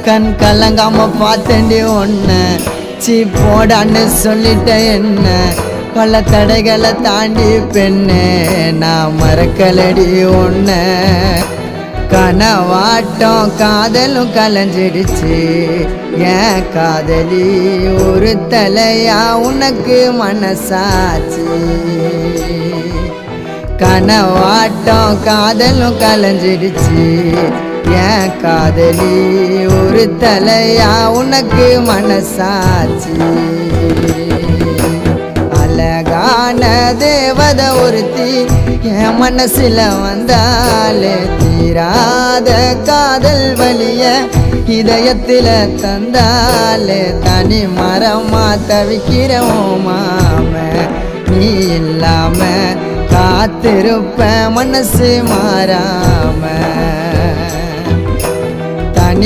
கண் கலங்காம பார்த்தேன்டி ஒன்ன சீ போடான்னு சொல்லிட்ட என்ன பல தடைகளை தாண்டி பெண்ணே நான் மறக்கலடி ஒன்ன கனவாட்டம் காதலும் கலைஞ்சிடுச்சு ஏன் காதலி ஒரு தலையா உனக்கு மனசாச்சு கனவாட்டம் காதலும் கலைஞ்சிடுச்சு ஏன் காதலி ஒரு தலையா உனக்கு மனசாச்சு அழகான தேவதை ஒருத்தி என் மனசுல வந்தாலே தீராத காதல் வலிய இதயத்தில தந்தாலே தனி மரமா தவிக்கிறோம் மாம நீ இல்லாம காத்திருப்ப மனசு மாறாம